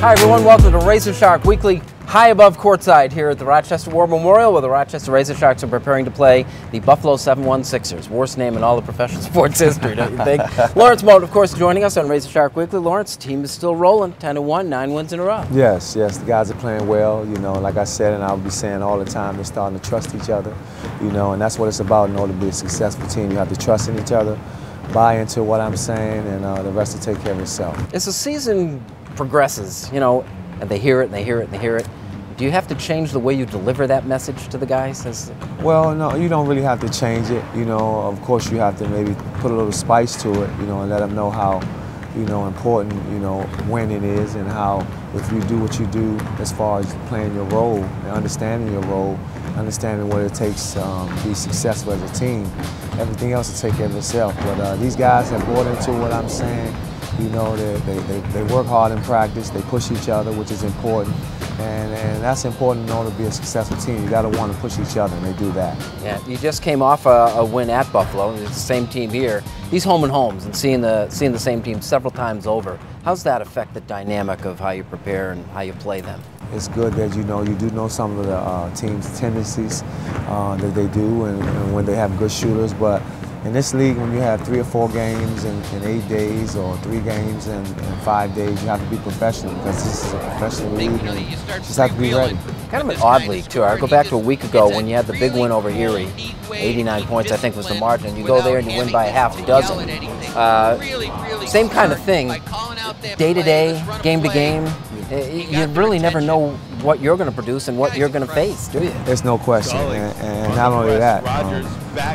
Hi everyone, welcome to Razorsharks Weekly, high above courtside here at the Rochester War Memorial, where the Rochester Razorsharks are preparing to play the Buffalo 7-1-6ers. Worst name in all of professional sports history, don't you think? Lawrence Moten, of course, joining us on Razorsharks Weekly. Lawrence, team is still rolling, 10-1, 9 wins in a row. Yes, the guys are playing well, like I said, and I'll be saying all the time, they're starting to trust each other, and that's what it's about. In order to be a successful team, you have to trust in each other, buy into what I'm saying, and the rest will take care of itself. As the season progresses, and they hear it and they hear it and they hear it, do you have to change the way you deliver that message to the guys? Well, no, you don't really have to change it. Of course you have to maybe put a little spice to it, and let them know how, important, winning is, and how if you do what you do as far as playing your role and understanding your role, understanding what it takes to be successful as a team, everything else will take care of itself. But these guys have bought into what I'm saying. They work hard in practice, they push each other, which is important, and that's important in order to be a successful team. You got to want to push each other, and they do that. Yeah, you just came off a win at Buffalo. It's the same team here. These home and homes, and seeing the same team several times over. How's that affect the dynamic of how you prepare and how you play them? It's good that you do know some of the team's tendencies that they do, and when they have good shooters, but in this league, when you have 3 or 4 games in 8 days, or 3 games in 5 days, you have to be professional, because this is a professional league. You just have to be ready. Kind of an odd league, too. I go back to a week ago when you had the big win over Erie. 89 points, I think, was the margin. You go there and you win by a half dozen. Same kind of thing. Day to day, game to game, you really never know what you're going to produce and what you're going to face, do you? There's no question, and not only that,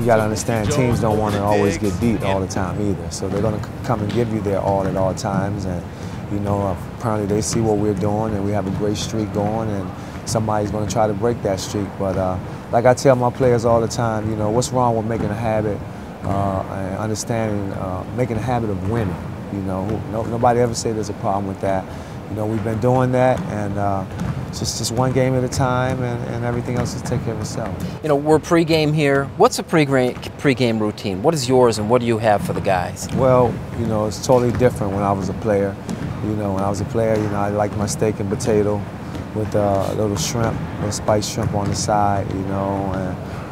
you got to understand teams don't want to always get beat all the time either. So they're going to come and give you their all at all times, and apparently they see what we're doing, and we have a great streak going, and somebody's going to try to break that streak. But like I tell my players all the time, what's wrong with making a habit and understanding, making a habit of winning? Nobody ever say there's a problem with that. We've been doing that, and just one game at a time, and everything else will take care of itself. We're pregame here. What's a pregame routine? What is yours, and what do you have for the guys? Well, it's totally different when I was a player. When I was a player, I liked my steak and potato with a little shrimp, little spiced shrimp on the side,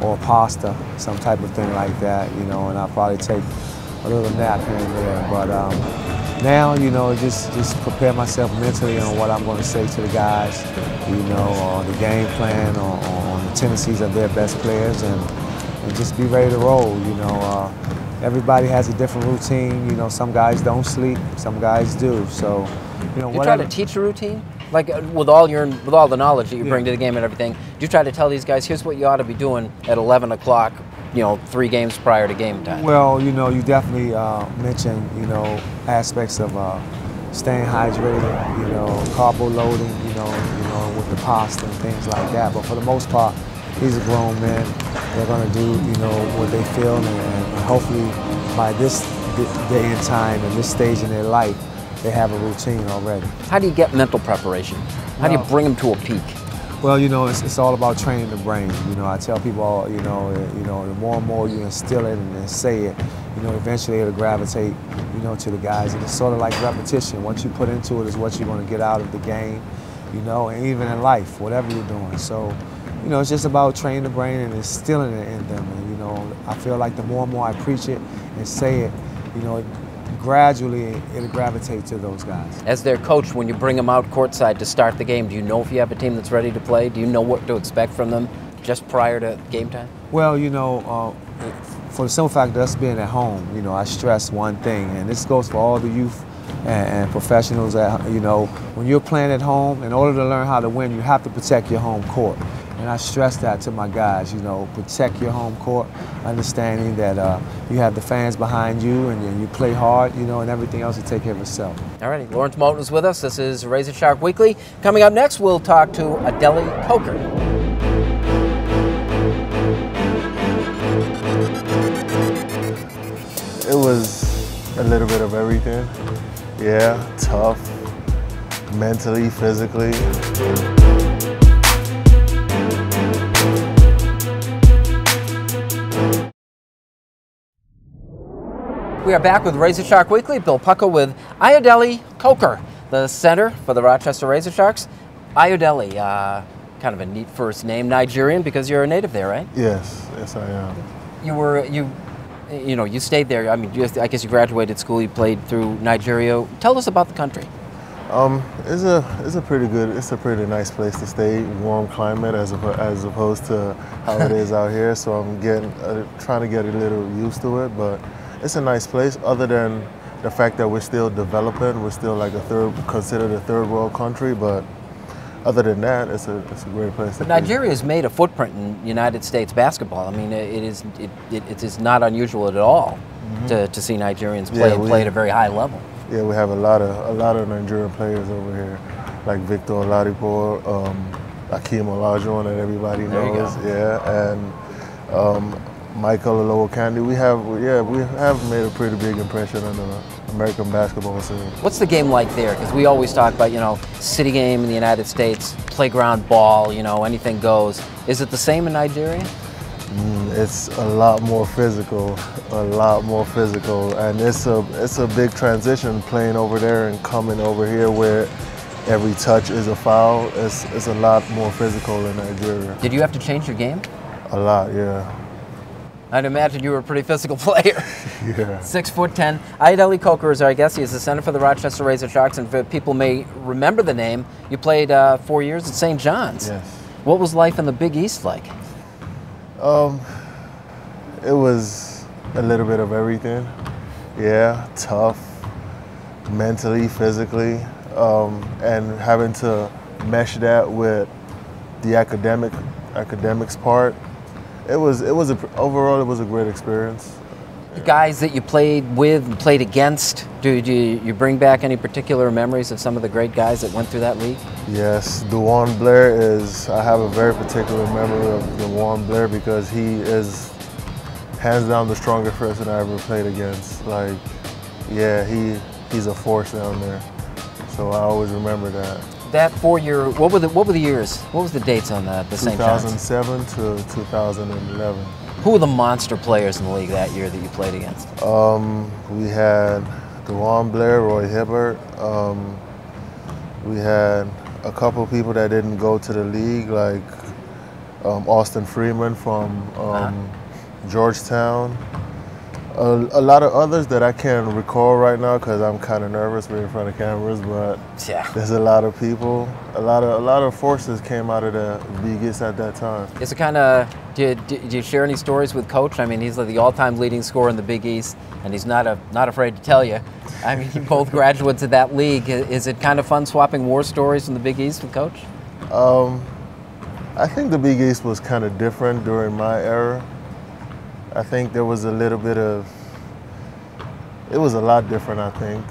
or pasta, some type of thing like that, and I'll probably take a little nap here and there. But now, just prepare myself mentally on what I'm going to say to the guys, on the game plan, on the tendencies of their best players, and just be ready to roll. Everybody has a different routine. Some guys don't sleep, some guys do. So, you try to teach a routine? Like with all the knowledge that you bring to the game and everything, do you try to tell these guys, here's what you ought to be doing at 11 o'clock, 3 games prior to game time? Well, you definitely mentioned, aspects of staying hydrated, carbo loading, with the pasta and things like that. But for the most part, these are grown men. They're going to do, what they feel, and hopefully by this day and time and this stage in their life, they have a routine already. How do you get mental preparation? How do you bring them to a peak? Well, it's all about training the brain. I tell people, the more and more you instill it and say it, eventually it'll gravitate, to the guys. And it's sort of like repetition. Once you put into it is what you're going to get out of the game, and even in life, whatever you're doing. So, it's just about training the brain and instilling it in them. And, I feel like the more and more I preach it and say it, gradually it'll gravitate to those guys. As their coach, when you bring them out courtside to start the game, do you know if you have a team that's ready to play? Do you know what to expect from them just prior to game time? Well, for the simple fact of us being at home, I stress one thing, and this goes for all the youth and professionals. When you're playing at home, in order to learn how to win, you have to protect your home court. And I stress that to my guys, protect your home court, understanding that you have the fans behind you, and you play hard, and everything else will take care of itself. All righty, Lawrence Moten is with us. This is Razorsharks Weekly. Coming up next, we'll talk to Ayodele Coker. It was a little bit of everything. Yeah, tough, mentally, physically. We are back with Razorsharks Weekly. Bill Pucko with Ayodele Coker. the center for the Rochester Razorsharks. Ayodele, kind of a neat first name, Nigerian, because you're a native there, right? Yes, yes I am. You stayed there. I mean, I guess you graduated school. You played through Nigeria. Tell us about the country. It's a pretty nice place to stay. Warm climate as opposed to how it is out here. So I'm trying to get a little used to it, but it's a nice place. Other than the fact that we're still developing, we're still like considered a third world country, but other than that, it's a great place. But Nigeria has made a footprint in United States basketball. I mean, it is not unusual at all to see Nigerians play at a very high level. Yeah, we have a lot of Nigerian players over here, like Victor Oladipo, Akeem Olajuwon that everybody knows. Yeah, and Michael Olowokandi. We have made a pretty big impression on the American basketball scene. What's the game like there? Because we always talk about, city game in the United States, playground ball, anything goes. Is it the same in Nigeria? It's a lot more physical, and it's a big transition playing over there and coming over here where every touch is a foul. It's a lot more physical in Nigeria. Did you have to change your game? A lot, yeah. I'd imagine you were a pretty physical player. Yeah. 6'10". Ayodele Coker is our guest. He is the center for the Rochester Razorsharks, and if people may remember the name, you played 4 years at St. John's. Yes. What was life in the Big East like? It was a little bit of everything. Yeah, tough, mentally, physically, and having to mesh that with the academics part. Overall, it was a great experience. The guys that you played with and played against, do you bring back any particular memories of some of the great guys that went through that league? Yes, DeJuan Blair I have a very particular memory of DeJuan Blair because he is hands down the strongest person I ever played against. Like, yeah, he's a force down there. So I always remember that. That 4 year, what were the years? What was the dates on the St. John's? 2007 to 2011. Who were the monster players in the league that year that you played against? We had DeJuan Blair, Roy Hibbert. We had a couple of people that didn't go to the league, like Austin Freeman from Georgetown. A lot of others that I can't recall right now because I'm kind of nervous being in front of cameras, but yeah, there's a lot of people, a lot of forces came out of the Big East at that time. Is it kind of, do you share any stories with Coach? I mean, he's the all-time leading scorer in the Big East, and he's not afraid to tell you. I mean, you're both graduates of that league. Is it kind of fun swapping war stories in the Big East with Coach? I think the Big East was kind of different during my era. I think there was a little bit of, it was a lot different, I think.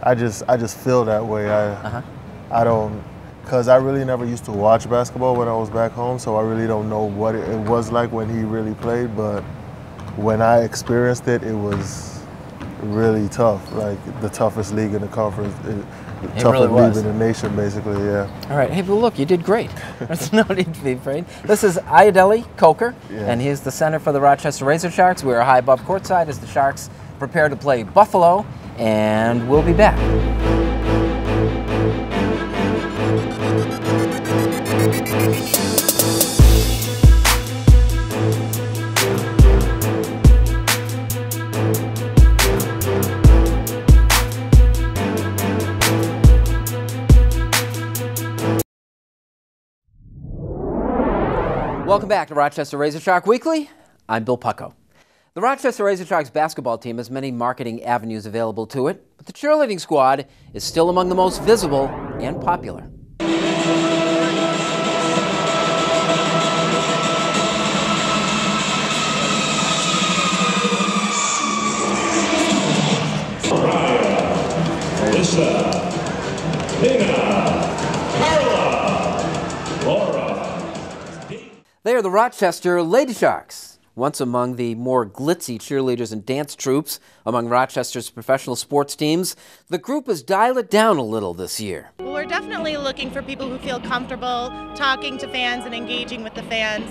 I just feel that way. I don't, because I really never used to watch basketball when I was back home, so I really don't know what it was like when he really played, but when I experienced it, it was really tough, like the toughest league in the conference. Toughest league in the nation, basically, yeah. All right, hey, well, look, you did great. There's no need to be afraid. This is Ayodele Coker, and he's the center for the Rochester Razorsharks. We're high above courtside as the Sharks prepare to play Buffalo, and we'll be back. Welcome back to Rochester Razorsharks Weekly. I'm Bill Pucko. The Rochester Razorsharks basketball team has many marketing avenues available to it, but the cheerleading squad is still among the most visible and popular. They are the Rochester LadySharks, once among the more glitzy cheerleaders and dance troops among Rochester's professional sports teams. The group has dialed it down a little this year. Well, we're definitely looking for people who feel comfortable talking to fans and engaging with the fans.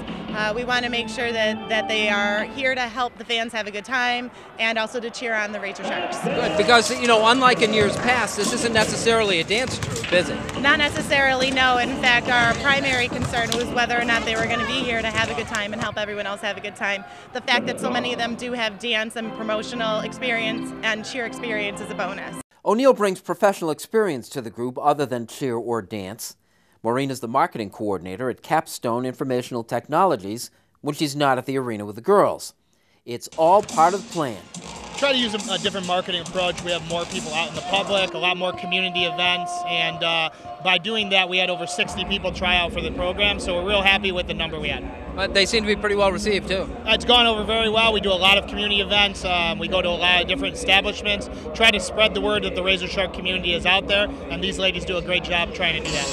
We want to make sure that they are here to help the fans have a good time and also to cheer on the Razorsharks. Good, because, you know, unlike in years past, this isn't necessarily a dance troupe, is it? Not necessarily, no. In fact, our primary concern was whether or not they were going to be here to have a good time and help everyone else have a good time. The fact that so many of them do have dance and promotional experience and cheer experience is a bonus. O'Neill brings professional experience to the group other than cheer or dance. Maureen is the marketing coordinator at Capstone Informational Technologies when she's not at the arena with the girls. It's all part of the plan. Try to use a different marketing approach. We have more people out in the public, a lot more community events, and by doing that we had over 60 people try out for the program, so we're real happy with the number we had. But they seem to be pretty well received too. It's gone over very well. We do a lot of community events. We go to a lot of different establishments, try to spread the word that the Razorshark community is out there, and these ladies do a great job trying to do that.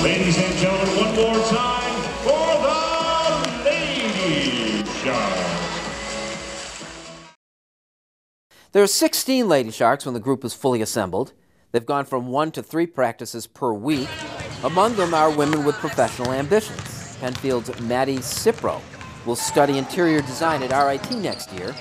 Ladies and gentlemen, one more time for the LadySharks. There are 16 LadySharks when the group is fully assembled. They've gone from 1 to 3 practices per week. Among them are women with professional ambitions. Penfield's Maddie Cipro will study interior design at RIT next year.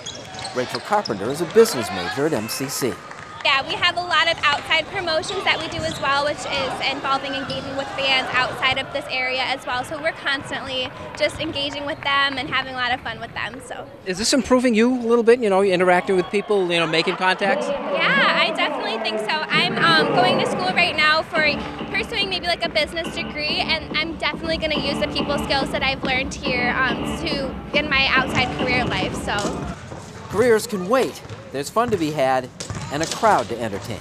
Rachel Carpenter is a business major at MCC. Yeah, we have a lot of outside promotions that we do as well, which is involving engaging with fans outside of this area as well. So we're constantly just engaging with them and having a lot of fun with them. So is this improving you a little bit, you know, interacting with people, you know, making contacts? Yeah, I definitely think so. I'm going to school right now for pursuing maybe like a business degree, and I'm definitely going to use the people skills that I've learned here in my outside career life. So Careers can wait. There's fun to be had and a crowd to entertain.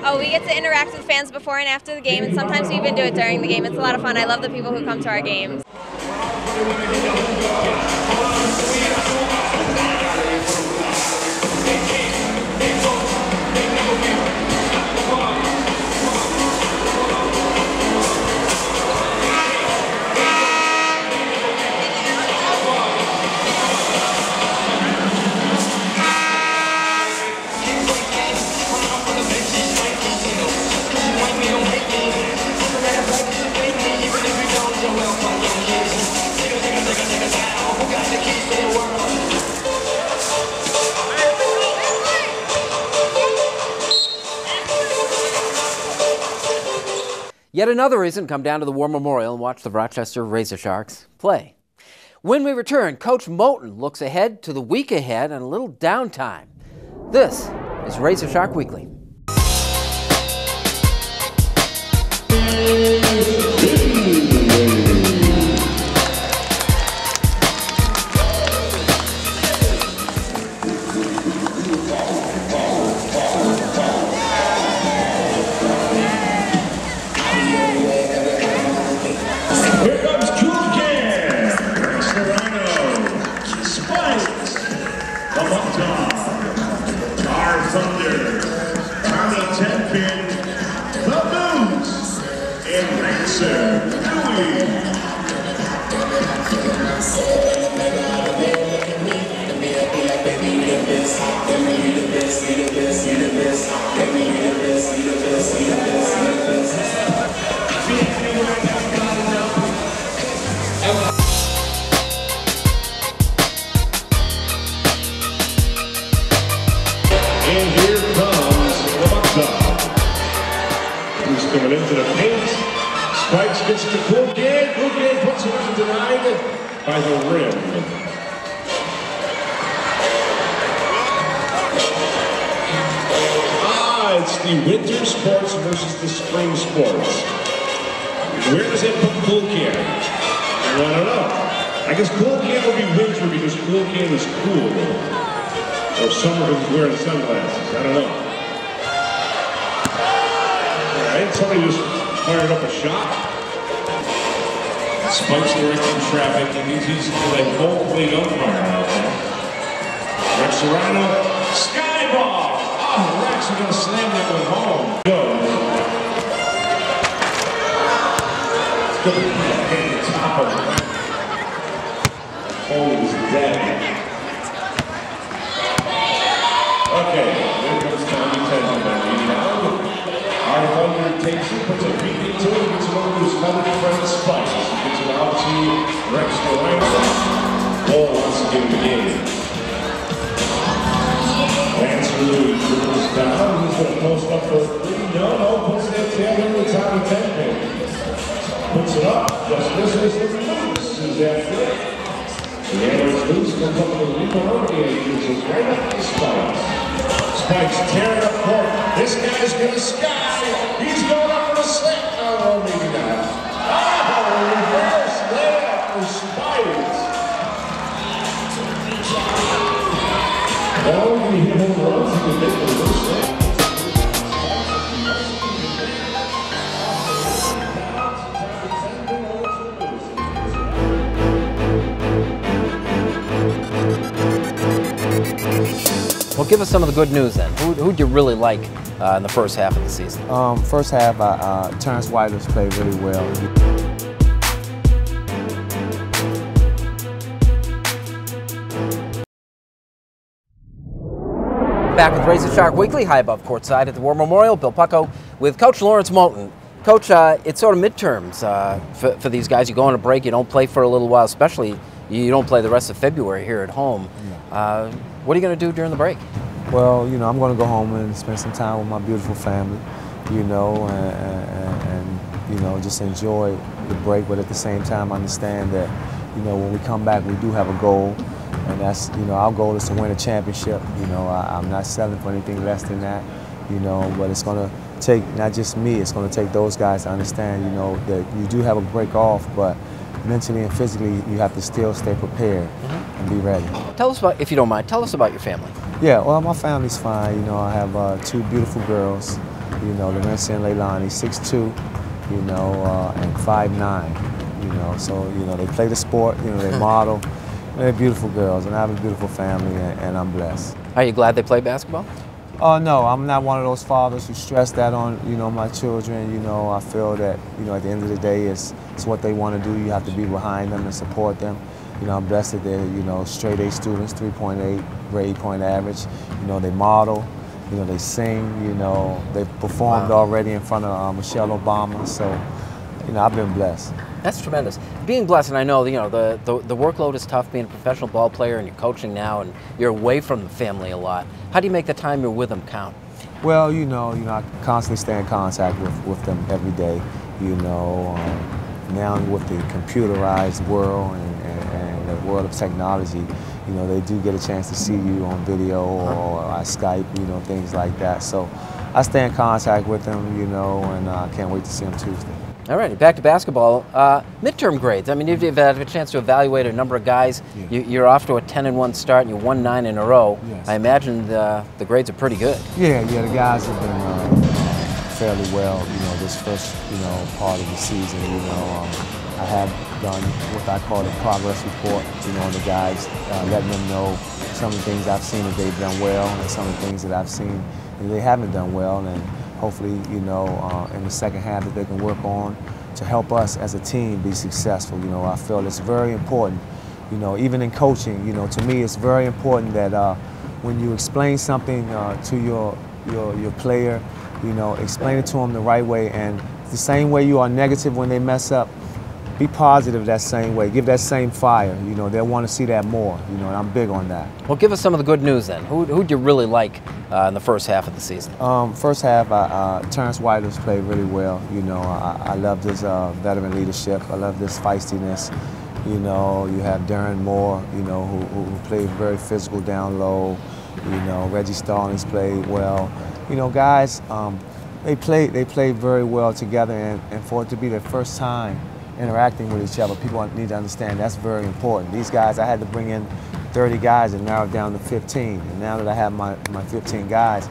Oh, we get to interact with fans before and after the game, and sometimes we even do it during the game. It's a lot of fun. I love the people who come to our games. Yet another reason to come down to the War Memorial and watch the Rochester Razorsharks play. When we return, Coach Moten looks ahead to the week ahead and a little downtime. This is Razorsharks Weekly. And here comes the Moten, who's coming into the paint. Spikes gets to Pucko. Pucko puts it up denied by the rim. It's the winter sports versus the spring sports. Where does it put Pucko? I don't know. guess Cool Can will be winter because Cool Can is cool. Or summer because he's wearing sunglasses. I don't know. All right, somebody just fired up a shot. Spikes directing traffic, and he's like hopefully umpire out there. Rex Serrano, sky ball! Oh, Rex is going to slam that one home. Go. It's going to be the top of it. Oh, he's dead. Okay, here comes Tommy Tendon. Our Thunder takes it, puts a feet into it, gets it over to his other friend Spikes. He gets it out to Rex Serrano. Ball wants to get in the game. Lance Louis dribbles down. He's going to post up for three. No, puts that tail into Tommy Tendon. Puts it up. Just misses the loose. Is after it. The Andrews loose comes up with a rebound and gives it right up to Spikes. Spikes tearing up court. This guy's going to sky. He's going up for a slip. Oh, maybe not. Oh, reverse layup for Spikes. Well, we hit home runs. He can make the loose slip. Well, give us some of the good news then. Who'd you really like in the first half of the season? First half, Terrence Whiteley's played really well. Back with Razorsharks Weekly, high above courtside at the War Memorial. Bill Pucko with Coach Lawrence Moten. Coach, it's sort of midterms for these guys. You go on a break, you don't play for a little while, especially you don't play the rest of February here at home. Yeah. What are you going to do during the break? Well, you know, I'm going to go home and spend some time with my beautiful family, you know, and you know, just enjoy the break, but at the same time understand that, you know, when we come back, we do have a goal, and that's, you know, our goal is to win a championship. You know, I'm not selling for anything less than that, you know, but it's going to take not just me, it's going to take those guys to understand, you know, that you do have a break off, but mentally and physically, you have to still stay prepared and be ready. Tell us about, if you don't mind, tell us about your family. Yeah, well, my family's fine. You know, I have two beautiful girls, you know, Lorenza and Leilani, 6'2", you know, and 5'9", you know. So, you know, they play the sport, you know, they model. They're beautiful girls, and I have a beautiful family, and I'm blessed. Are you glad they play basketball? No, I'm not one of those fathers who stress that on, you know, my children. You know, I feel that, you know, at the end of the day, it's what they want to do. You have to be behind them and support them. You know, I'm blessed that they're, you know, straight A students, 3.8 grade point average. You know, they model, you know, they sing, you know, they've performed already in front of Michelle Obama. So, you know, I've been blessed. That's tremendous. Being blessed, and I know, you know, the workload is tough being a professional ball player, and you're coaching now, and you're away from the family a lot. How do you make the time you're with them count? Well, you know, I constantly stay in contact with them every day. You know, now with the computerized world and the world of technology, you know, they do get a chance to see you on video or Skype, you know, things like that. So I stay in contact with them, you know, and I can't wait to see them Tuesday. All right, back to basketball. Midterm grades. I mean, you've had a chance to evaluate a number of guys. Yeah. You're off to a 10-1 start, and you won 9 in a row. Yes. I imagine the grades are pretty good. Yeah, the guys have been fairly well, you know, this first, you know, part of the season. You know, I have done what I call the progress report. You know, the guys, letting them know some of the things I've seen that they've done well, and some of the things that I've seen that they haven't done well, and hopefully, you know, in the second half that they can work on to help us as a team be successful. You know, I feel it's very important, you know, even in coaching, you know, to me it's very important that when you explain something to your player, you know, explain it to them the right way, and the same way you are negative when they mess up, be positive that same way. Give that same fire. You know, they'll want to see that more, you know, and I'm big on that. Well, give us some of the good news then. Who'd you really like in the first half of the season? First half, Terrence Whiteley's played really well. You know, I love his veteran leadership. I love this feistiness. You know, you have Darren Moore, you know, who played very physical down low. You know, Reggie Stallings played well. You know, guys, they played very well together, and for it to be their first time, interacting with each other. People need to understand that's very important. These guys, I had to bring in 30 guys and narrow it down to 15. And now that I have my 15 guys,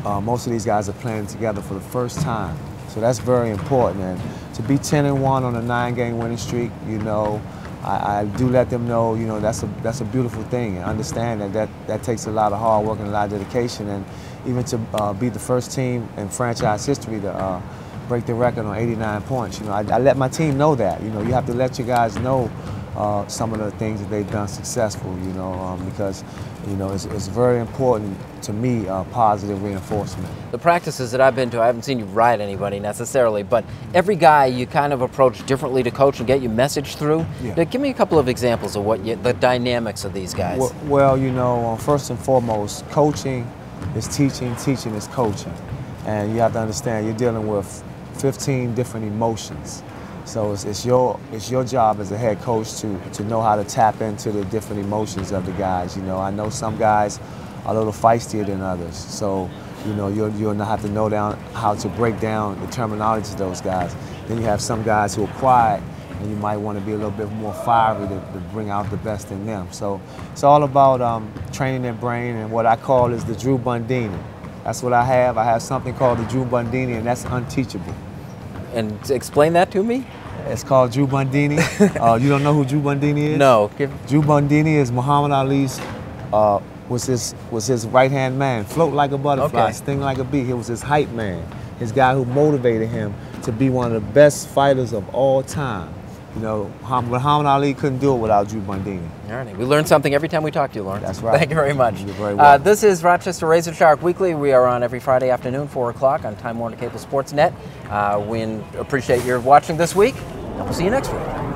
most of these guys are playing together for the first time. So that's very important. And to be 10-1 on a 9-game winning streak, you know, I do let them know, you know, that's a beautiful thing, and understand that takes a lot of hard work and a lot of dedication, and even to be the first team in franchise history to break the record on 89 points. You know, I let my team know that. You know, you have to let your guys know some of the things that they've done successful. You know, because you know it's very important to me, positive reinforcement. The practices that I've been to, I haven't seen you ride anybody necessarily, but every guy you kind of approach differently to coach and get your message through. Yeah. Now, give me a couple of examples of the dynamics of these guys. Well, you know, first and foremost, coaching is teaching, teaching is coaching. And you have to understand you're dealing with 15 different emotions. So it's your job as a head coach to know how to tap into the different emotions of the guys. You know, I know some guys are a little feistier than others. So, you know, you'll have to know how to break down the terminology of those guys. Then you have some guys who are quiet, and you might want to be a little bit more fiery to bring out the best in them. So it's all about training their brain, and what I call is the Drew Bundini. That's what I have. I have something called the Drew Bundini, and that's unteachable. And explain that to me. It's called Drew Bundini. You don't know who Drew Bundini is? No. Drew Bundini is Muhammad Ali's was his right-hand man. Float like a butterfly, sting like a bee. He was his hype man. His guy who motivated him to be one of the best fighters of all time. You know, Muhammad Ali couldn't do it without Drew Bundini. All right, we learn something every time we talk to you, Lawrence. That's right. Thank you very much. You're very welcome. This is Rochester Razorsharks Weekly. We are on every Friday afternoon, 4 o'clock on Time Warner Cable Sports Net. We appreciate your watching this week, and we'll see you next week.